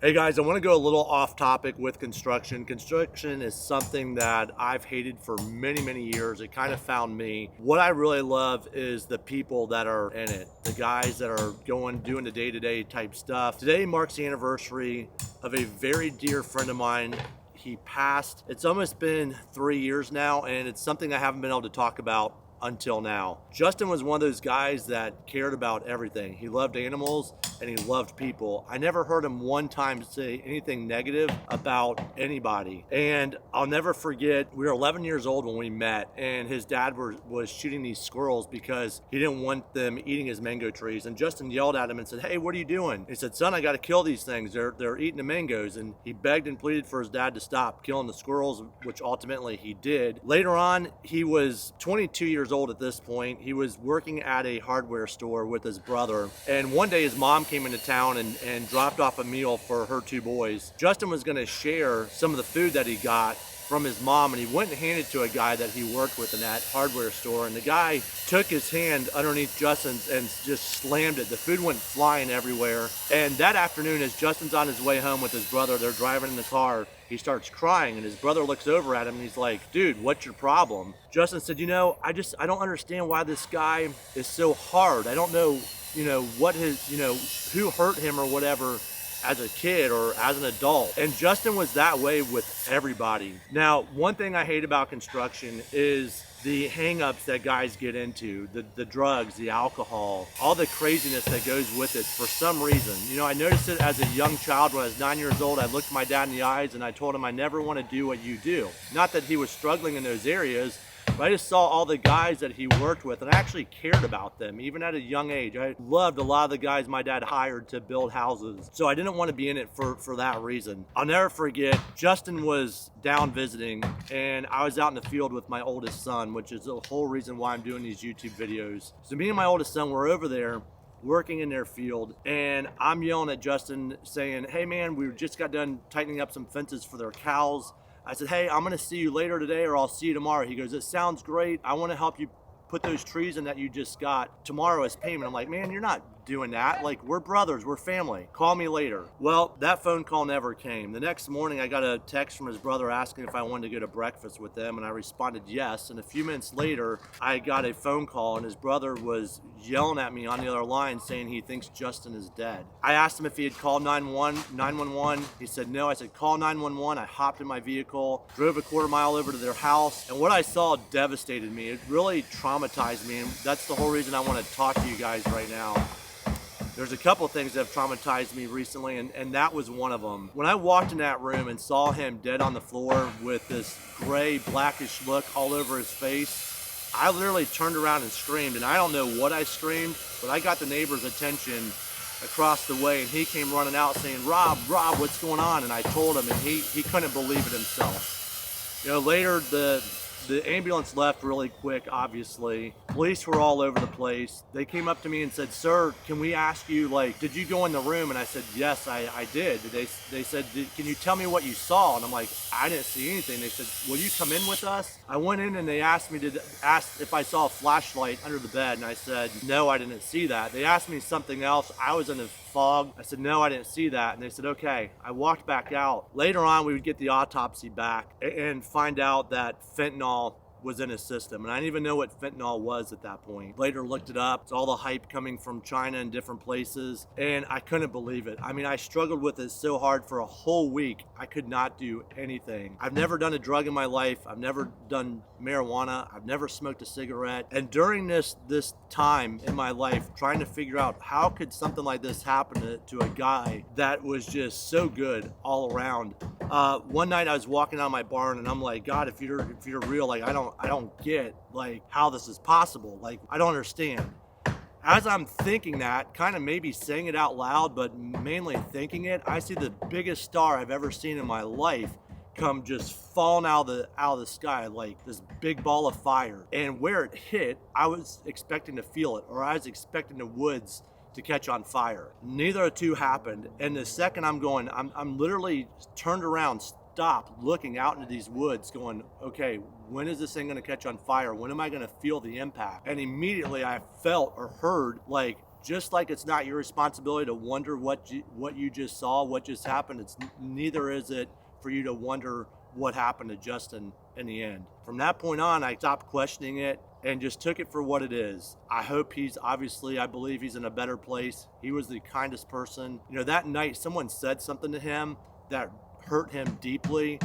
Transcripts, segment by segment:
Hey guys, I want to go a little off topic with construction. Construction is something that I've hated for many, many years. It kind of found me. What I really love is the people that are in it, the guys that are doing the day-to-day type stuff. Today marks the anniversary of a very dear friend of mine. He passed. It's almost been 3 years now, and it's something I haven't been able to talk about until now. Justin was one of those guys that cared about everything. He loved animals and he loved people. I never heard him one time say anything negative about anybody. And I'll never forget, we were 11 years old when we met, and his dad was shooting these squirrels because he didn't want them eating his mango trees. And Justin yelled at him and said, "Hey, what are you doing?" He said, "Son, I got to kill these things. They're eating the mangoes." And he begged and pleaded for his dad to stop killing the squirrels, which ultimately he did. Later on, he was 22 years old at this point. He was working at a hardware store with his brother. And one day his mom came into town and dropped off a meal for her two boys. Justin was going to share some of the food that he got from his mom, and he went and handed it to a guy that he worked with in that hardware store, and the guy took his hand underneath Justin's and just slammed it. The food went flying everywhere. And that afternoon, as Justin's on his way home with his brother, they're driving in the car, he starts crying, and his brother looks over at him and he's like, "Dude, what's your problem?" Justin said, I don't understand why this guy is so hard. I don't know, what who hurt him or whatever as a kid or as an adult." And Justin was that way with everybody. Now, one thing I hate about construction is the hang-ups that guys get into, the drugs, the alcohol, all the craziness that goes with it for some reason. I noticed it as a young child. When I was 9 years old, I looked my dad in the eyes and I told him, "I never want to do what you do." Not that he was struggling in those areas, but I just saw all the guys that he worked with, and I actually cared about them, even at a young age. I loved a lot of the guys my dad hired to build houses, so I didn't want to be in it for that reason. I'll never forget, Justin was down visiting, and I was out in the field with my oldest son, which is the whole reason why I'm doing these YouTube videos. So me and my oldest son were over there working in their field, and I'm yelling at Justin saying, "Hey man, we just got done tightening up some fences for their cows." I said, "Hey, I'm gonna see you later today, or I'll see you tomorrow." He goes, "It sounds great. I wanna help you put those trees in that you just got tomorrow as payment." I'm like, "Man, you're not doing that. Like, we're brothers, we're family. Call me later." Well, that phone call never came. The next morning, I got a text from his brother asking if I wanted to go to breakfast with them, and I responded yes. And a few minutes later, I got a phone call, and his brother was yelling at me on the other line saying he thinks Justin is dead. I asked him if he had called 911. He said no. I said, "Call 911. I hopped in my vehicle, drove a quarter mile over to their house, and what I saw devastated me. It really traumatized me, and that's the whole reason I want to talk to you guys right now. There's a couple of things that have traumatized me recently, and that was one of them. When I walked in that room and saw him dead on the floor with this gray, blackish look all over his face, I literally turned around and screamed. And I don't know what I screamed, but I got the neighbor's attention across the way, and he came running out saying, Rob, what's going on?" And I told him, and he couldn't believe it himself. Later, the ambulance left really quick, obviously. Police were all over the place. They came up to me and said, "Sir, can we ask you, did you go in the room?" And I said, "Yes, I did." They said, "Can you tell me what you saw?" And I'm like, "I didn't see anything." They said, "Will you come in with us?" I went in and they asked if I saw a flashlight under the bed. And I said, "No, I didn't see that." They asked me something else. I was in a fog. I said, "No, I didn't see that." And they said, "Okay." I walked back out. Later on, we would get the autopsy back and find out that fentanyl was in his system. And I didn't even know what fentanyl was at that point. Later looked it up. It's all the hype coming from China and different places. And I couldn't believe it. I mean, I struggled with it so hard for a whole week. I could not do anything. I've never done a drug in my life. I've never done marijuana. I've never smoked a cigarette. And during this time in my life, trying to figure out how could something like this happen to a guy that was just so good all around. One night I was walking out of my barn and I'm like, "God, if you're real, I don't get how this is possible. I don't understand." As I'm thinking that, kind of maybe saying it out loud, but mainly thinking it, I see the biggest star I've ever seen in my life come just falling out of the sky, like this big ball of fire. And where it hit, I was expecting to feel it, or I was expecting the woods to catch on fire. Neither of the two happened. And the second I'm literally turned around, stopped, looking out into these woods going, "Okay, when is this thing gonna catch on fire? When am I gonna feel the impact?" And immediately I felt or heard just like it's not your responsibility to wonder what you just saw, what just happened, it's neither is it for you to wonder what happened to Justin in the end. From that point on, I stopped questioning it and just took it for what it is. I hope I believe he's in a better place. He was the kindest person. You know, that night someone said something to him that hurt him deeply.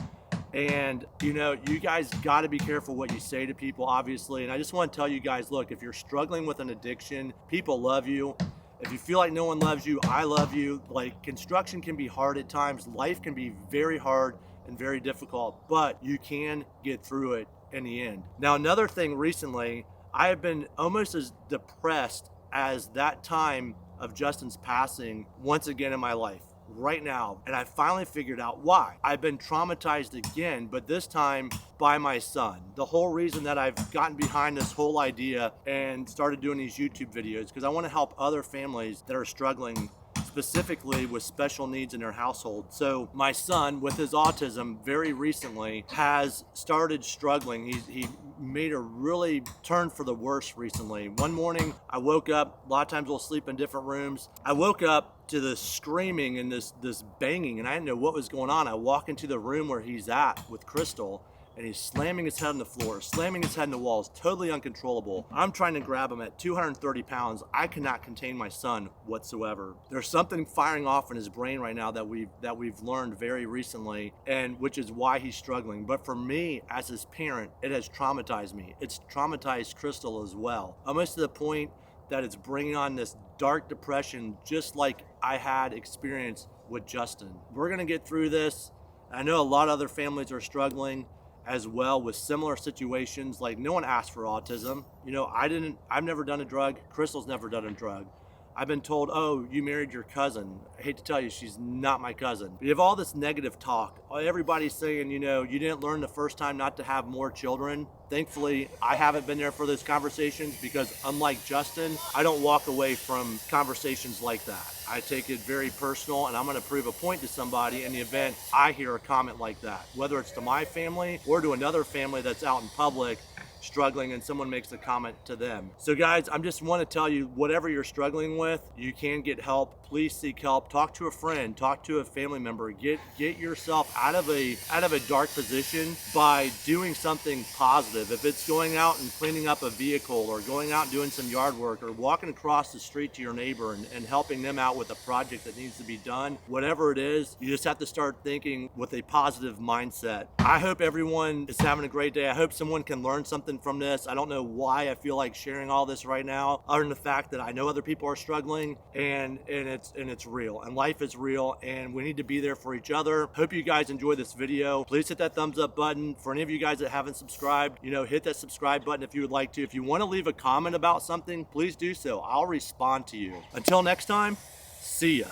And, you know, you guys got to be careful what you say to people, obviously. And I just want to tell you guys, look, if you're struggling with an addiction, people love you. If you feel like no one loves you, I love you. Like, construction can be hard at times. Life can be very hard and very difficult, but you can get through it in the end. Now, another thing recently, I have been almost as depressed as that time of Justin's passing once again in my life right now, and I finally figured out why. I've been traumatized again, but this time by my son. The whole reason that I've gotten behind this whole idea and started doing these YouTube videos, because I want to help other families that are struggling specifically with special needs in their household. So my son, with his autism, very recently has started struggling. He made a really turn for the worse recently. One morning I woke up, a lot of times we'll sleep in different rooms. I woke up to this screaming and this banging, and I didn't know what was going on. I walk into the room where he's at with Crystal, and he's slamming his head on the floor, slamming his head in the walls, totally uncontrollable. I'm trying to grab him at 230 pounds. I cannot contain my son whatsoever. There's something firing off in his brain right now that we've learned very recently, and which is why he's struggling. But for me, as his parent, it has traumatized me. It's traumatized Crystal as well, almost to the point that it's bringing on this dark depression, just like I had experienced with Justin. We're gonna get through this. I know a lot of other families are struggling as well with similar situations. Like, no one asked for autism. You know, I've never done a drug. Crystal's never done a drug. I've been told, oh, you married your cousin. I hate to tell you, she's not my cousin. You have all this negative talk. Everybody's saying, you know, you didn't learn the first time not to have more children. Thankfully, I haven't been there for those conversations, because unlike Justin, I don't walk away from conversations like that. I take it very personal, and I'm gonna prove a point to somebody in the event I hear a comment like that, whether it's to my family or to another family that's out in public struggling and someone makes a comment to them. So guys, I just want to tell you, whatever you're struggling with, you can get help. Please seek help. Talk to a friend, talk to a family member. Get yourself out of a dark position by doing something positive. If it's going out and cleaning up a vehicle, or going out and doing some yard work, or walking across the street to your neighbor and helping them out with a project that needs to be done, whatever it is, you just have to start thinking with a positive mindset. I hope everyone is having a great day. I hope someone can learn something from this. I don't know why I feel like sharing all this right now, other than the fact that I know other people are struggling, and it's real, and life is real, and we need to be there for each other. Hope you guys enjoy this video. Please hit that thumbs up button. For any of you guys that haven't subscribed, you know, hit that subscribe button if you would like to. If you want to leave a comment about something, please do so. I'll respond to you. Until next time, see ya.